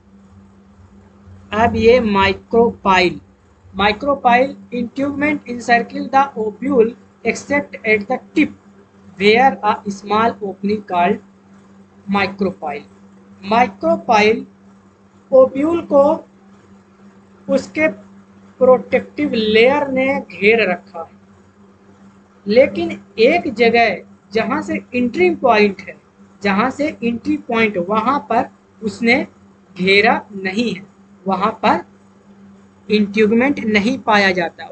अब ये micropyle. Micropyle integument encircle the ovule except at the tip where a small opening called micropyle. Micropyle ovule को उसके प्रोटेक्टिव लेयर ने घेर रखा है, लेकिन एक जगह जहां से एंट्री पॉइंट है, जहां से एंट्री पॉइंट वहां पर उसने घेरा नहीं है, वहां पर इंट्यूबमेंट नहीं पाया जाता।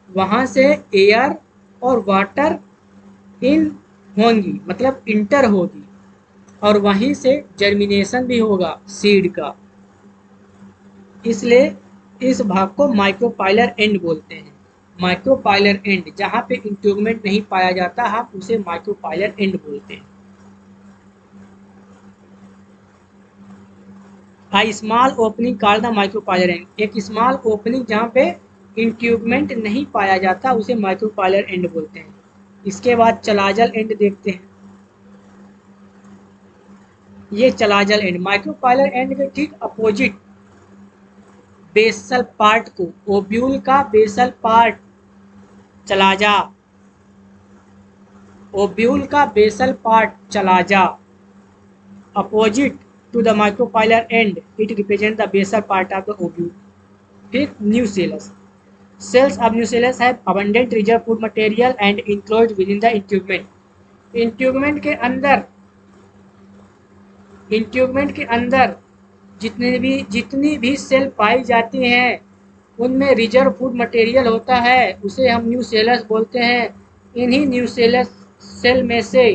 वहां से एयर और वाटर इन होंगी, मतलब इंटर होगी, और वहीं से जर्मिनेशन भी होगा सीड का। इसलिए इस भाग को माइक्रोपाइलर एंड बोलते हैं। माइक्रोपाइलर एंड, जहां पे इंट्यूबमेंट नहीं पाया जाता हम उसे माइक्रोपाइलर एंड बोलते हैं। A small opening called the micropylar end. एक स्मॉल ओपनिंग जहां पे इंट्यूबमेंट नहीं पाया जाता उसे माइक्रोपाइलर एंड बोलते हैं। इसके बाद चलाजल एंड देखते हैं। ये चलाजल एंड, माइक्रोपाइलर एंड के ठीक अपोजिट बेसल पार्ट को, ओब्यूल का basal part chalaza, ovule का basal part chalaza, opposite to the micropylar end it represent the basal part of the ovule. फिर nucellus, cells of nucellus have abundant reserve food material and enclosed within the intubment। इंट्यूबमेंट के अंदर, इंट्यूबमेंट के अंदर जितनी भी cell पाई जाती हैं उनमें रिजर्व फूड मटेरियल होता है, उसे हम न्यूसेलस बोलते हैं। इन्हीं न्यूसेलस सेल में से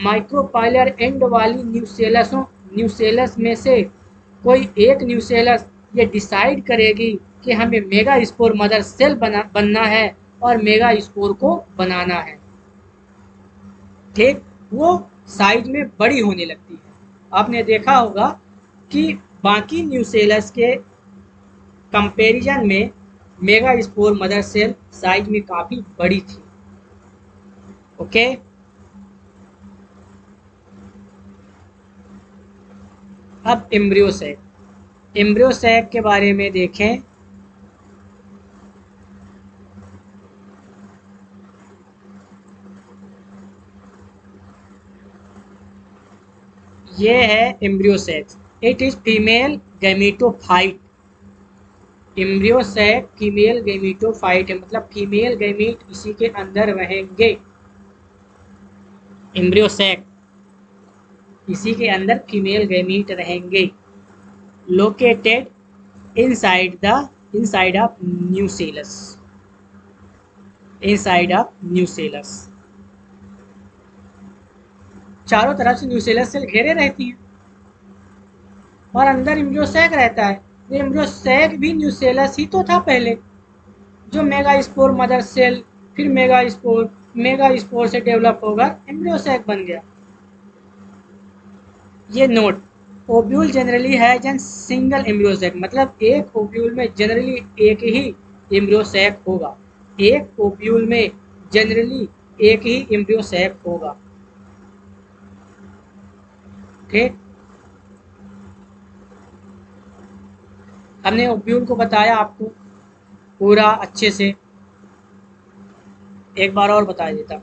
माइक्रोपाइलर एंड वाली न्यूसेलस में से कोई एक न्यूसेलस ये डिसाइड करेगी कि हमें मेगा स्पोर मदर सेल बनना है और मेगा स्पोर को बनाना है। ठीक, वो साइज में बड़ी होने लगती है। आपने देखा होगा कि बाकी न्यूसेलस के कंपैरिजन में megaspore mother cell size में काफ़ी बड़ी थी। ओके, अब एम्ब्रियोसैक, एम्ब्रियोसैक के बारे में देखें। ये है embryo sac, it is female gametophyte. Embryo sac female gametophyte है, मतलब फीमेल गैमीट इसी के अंदर रहेंगे। एम्ब्रियोसैक इसी के अंदर फीमेल गैमीट रहेंगे। Located inside of nucellus, inside of nucellus. चारों तरफ से न्यूसेलस सेल घेरे रहती हैं और अंदर एम्ब्रियोसैक रहता है। ये एम्ब्रियोसैक भी न्यूसेलस ही तो था पहले, जो मेगा स्पोर मदर सेल, फिर मेगा स्पोर से डेवलप होकर एम्ब्रियोसैक बन गया। ये note, ovule generally has an single embryo sac, मतलब एक ओब्यूल में जनरली एक ही एम्ब्रियोसैक होगा, एक ओब्यूल में जनरली एक ही एम्ब्रियोसैक होगा। ठीक, हमने ओब्यूल को बताया आपको पूरा अच्छे से, एक बार और बता देता।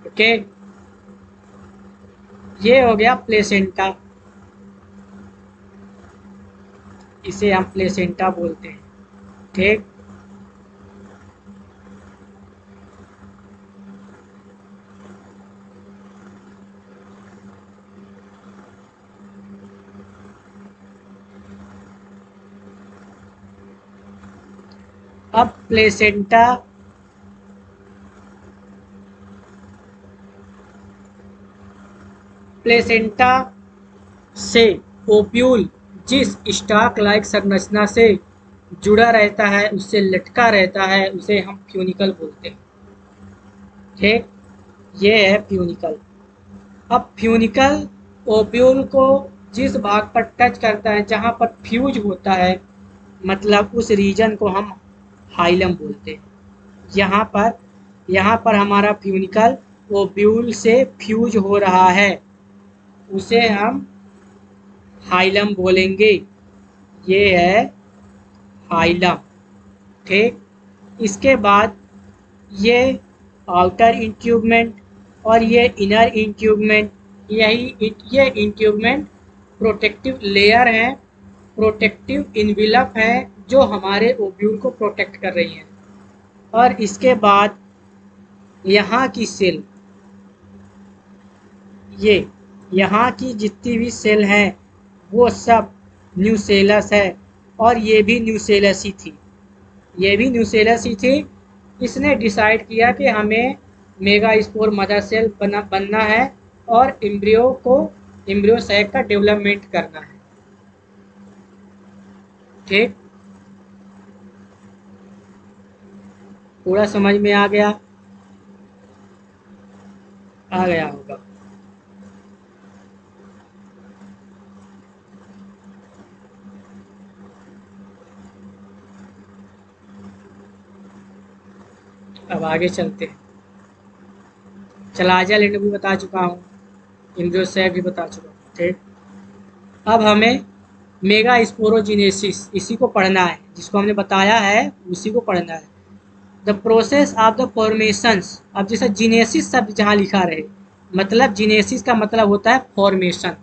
ओके, ये हो गया प्लेसेंटा, इसे हम प्लेसेंटा बोलते हैं। ठीक, अब प्लेसेंटा प्लेसेंटा से ओव्यूल जिस स्टॉक लाइक संरचना से जुड़ा रहता है, उससे लटका रहता है, उसे हम फ्यूनिकल बोलते हैं। ठीक, ये है फ्यूनिकल। अब फ्यूनिकल ओव्यूल को जिस भाग पर टच करता है, जहाँ पर फ्यूज होता है, मतलब उस रीजन को हम हाइलम बोलते हैं। यहाँ पर हमारा फ्यूनिकल ओव्यूल से फ्यूज हो रहा है, उसे हम हाइलम बोलेंगे। ये है हाइलम। ठीक, इसके बाद ये आउटर इंट्यूबमेंट और ये इनर इंट्यूबमेंट, ये इंट्यूबमेंट प्रोटेक्टिव लेयर हैं, प्रोटेक्टिव इनविलप हैं, जो हमारे ओव्यूल को प्रोटेक्ट कर रही हैं। और इसके बाद यहाँ की सेल, ये यहाँ की जितनी भी सेल हैं वो सब न्यूसेलस है, और ये भी न्यूसेलस ही थी, ये भी न्यूसेलस ही थी। इसने डिसाइड किया कि हमें मेगा स्पोर मदर सेल बनना है और एम्ब्रियो सैक का डेवलपमेंट करना है। ठीक, पूरा समझ में आ गया होगा। अब आगे चलते हैं। चलाजा लैंड भी बता चुका हूँ, एम्ब्रियोसैक भी बता चुका हूँ। ठीक, अब हमें मेगा स्पोरोजिनेसिस इसी को पढ़ना है, जिसको हमने बताया है उसी को पढ़ना है। The process of the formations. अब जैसे जीनेसिस शब्द जहाँ लिखा रहे, मतलब जीनेसिस का मतलब होता है फॉर्मेशन।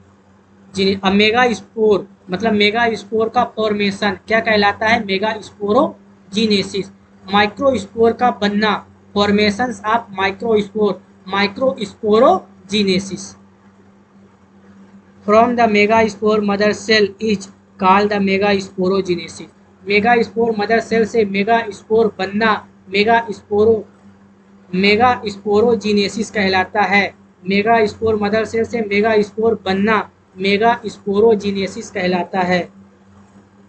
अब मेगा स्पोर मतलब मेगा स्पोर का फॉर्मेशन क्या कहलाता है? Megasporogenesis. माइक्रो स्पोर का बनना, formations of microspore, microsporogenesis. From the megaspore mother cell is called the megasporogenesis. Megaspore mother cell से megaspore बनना megasporogenesis कहलाता है। मेगा स्पोर मदर सेल से megaspore बनना megasporogenesis कहलाता है।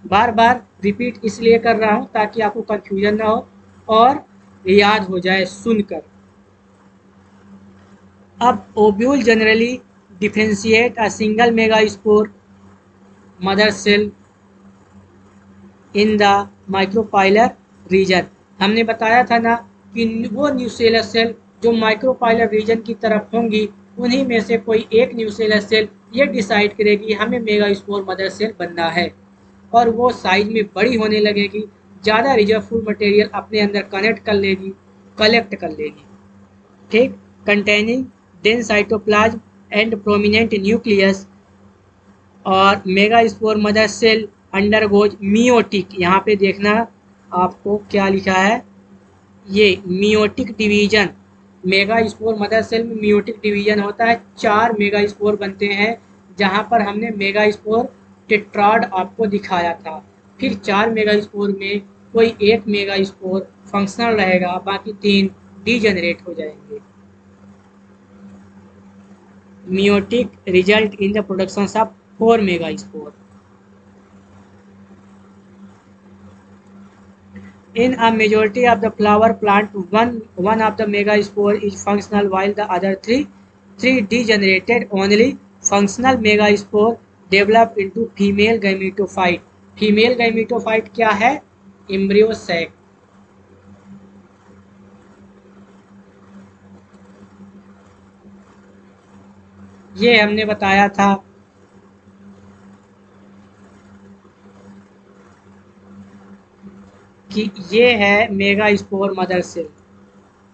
बार बार repeat इसलिए कर रहा हूँ ताकि आपको कंफ्यूजन ना हो और याद हो जाए सुनकर। अब ovule generally differentiate a single megaspore mother cell in the micropylar region. हमने बताया था ना कि वो न्यूसेलर सेल जो माइक्रोपाइलर रीजन की तरफ होंगी, उन्हीं में से कोई एक न्यूसेलर सेल ये डिसाइड करेगी हमें मेगा स्पोर मदर सेल बनना है, और वो साइज में बड़ी होने लगेगी, ज़्यादा रिजर्वफुल मटेरियल अपने अंदर कलेक्ट कर लेगी। ठीक, containing dense cytoplasm and prominent nucleus. और megaspore mother cell undergoes meiotic, यहाँ पे देखना आपको क्या लिखा है, ये meiotic division. Megaspore mother cell में मियोटिक डिवीजन होता है, 4 मेगा स्पोर बनते हैं, जहाँ पर हमने मेगा स्पोर टेट्राड आपको दिखाया था। फिर 4 मेगा स्पोर में कोई एक मेगा स्पोर फंक्शनल रहेगा, बाकी 3 डीजनरेट हो जाएंगे। Meiotic result in the production of 4 megaspore. In a majority of the flower plant, one of the megaspore is functional while the other three degenerated. Only functional megaspore develop into female gametophyte. Female gametophyte क्या है? Embryo sac. ये हमने बताया था कि ये है megaspore mother cell.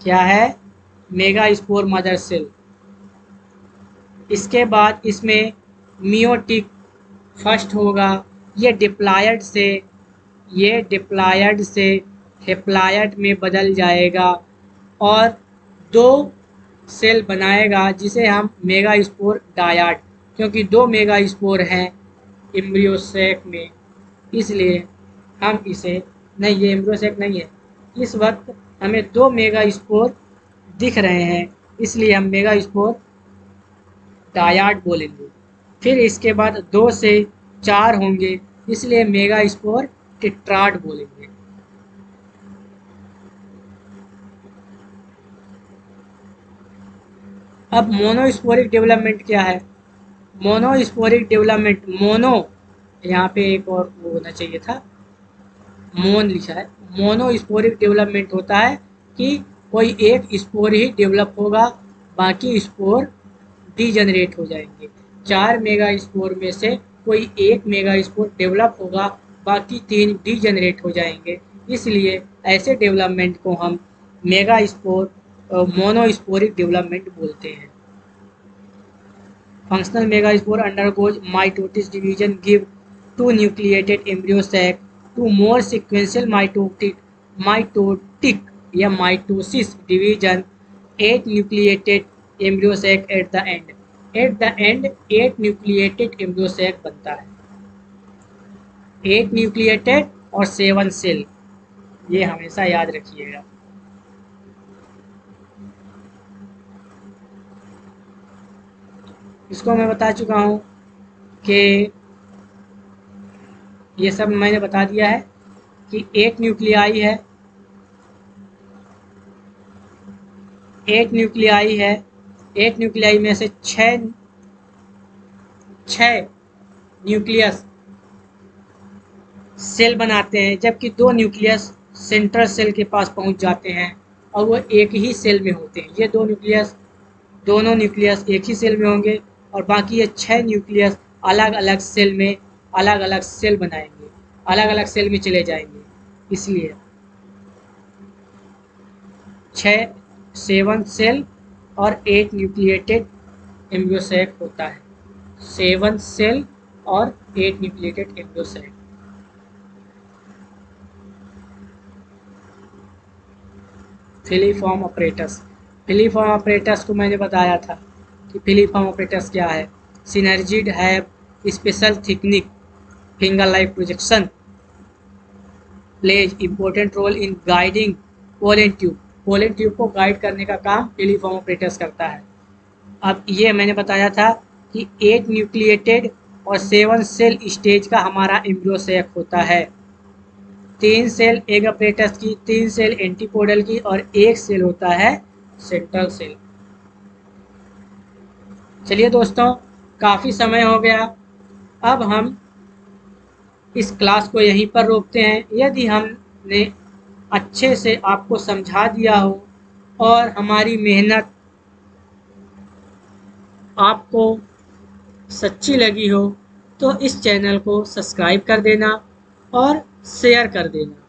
क्या है? Megaspore mother cell. इसके बाद इसमें मियोटिक फर्स्ट होगा, ये डिप्लायड से हेप्लायड में बदल जाएगा और 2 सेल बनाएगा जिसे हम मेगा स्पोर डायड, क्योंकि 2 मेगा स्पोर हैं एम्ब्रियोसेक में, इसलिए हम इसे, नहीं ये एम्ब्रियोसेक नहीं है, इस वक्त हमें 2 मेगा स्पोर दिख रहे हैं, इसलिए हम मेगा स्पोर डायड बोलेंगे। फिर इसके बाद 2 से 4 होंगे, इसलिए मेगा स्पोर टेट्राड बोलेंगे। अब मोनोस्पोरिक डेवलपमेंट क्या है? मोनोस्पोरिक डेवलपमेंट, मोनो यहाँ पे एक और वो होना चाहिए था, मोन लिखा है। मोनोस्पोरिक डेवलपमेंट होता है कि कोई एक स्पोर ही डेवलप होगा, बाकी स्पोर डीजनरेट हो जाएंगे। 4 मेगा स्पोर में से कोई एक मेगा स्पोर डेवलप होगा, बाकी 3 डीजनरेट हो जाएंगे, इसलिए ऐसे डेवलपमेंट को हम मेगा स्पोर मोनोस्पोरिक डेवलपमेंट बोलते हैं। Functional megaspore undergoes mitosis division give 2 nucleated embryo sac to more sequential mitotic या mitosis division 8 nucleated embryo sac at the end। at the end 8 nucleated embryo sac बनता है, 8 nucleated और 7 cell, ये हमेशा याद रखिएगा। इसको मैं बता चुका हूँ कि ये सब मैंने बता दिया है कि 8 न्यूक्लियाई है, 8 न्यूक्लियाई है, 8 न्यूक्लियाई में से 6 न्यूक्लियस सेल बनाते हैं, जबकि 2 न्यूक्लियस सेंट्रल सेल के पास पहुंच जाते हैं, और वो एक ही सेल में होते हैं। ये दोनों न्यूक्लियस एक ही सेल में होंगे और बाकी ये 6 न्यूक्लियस अलग अलग सेल में अलग अलग सेल बनाएंगे, अलग अलग सेल में चले जाएंगे। इसलिए 7 सेल और 8 न्यूक्लिएटेड एम्ब्रियो सैक होता है। 7 सेल और 8 nucleated embryo sac. Filiform apparatus. Filiform apparatus को मैंने बताया था कि फिलीफॉर्म ऑपरेटस क्या है। Synergid have special thickening finger like projection plays important role in guiding pollen tube. Pollen tube को गाइड करने का काम फिलीफॉर्म ऑपरेटस करता है। अब ये मैंने बताया था कि 8 न्यूक्लिएटेड और 7 सेल स्टेज का हमारा एम्ब्रियो सैक होता है। 3 सेल एग अपरेटस की, 3 सेल एंटीपोडल की और 1 सेल होता है सेंट्रल सेल। चलिए दोस्तों, काफ़ी समय हो गया, अब हम इस क्लास को यहीं पर रोकते हैं। यदि हमने अच्छे से आपको समझा दिया हो और हमारी मेहनत आपको सच्ची लगी हो तो इस चैनल को सब्सक्राइब कर देना और शेयर कर देना।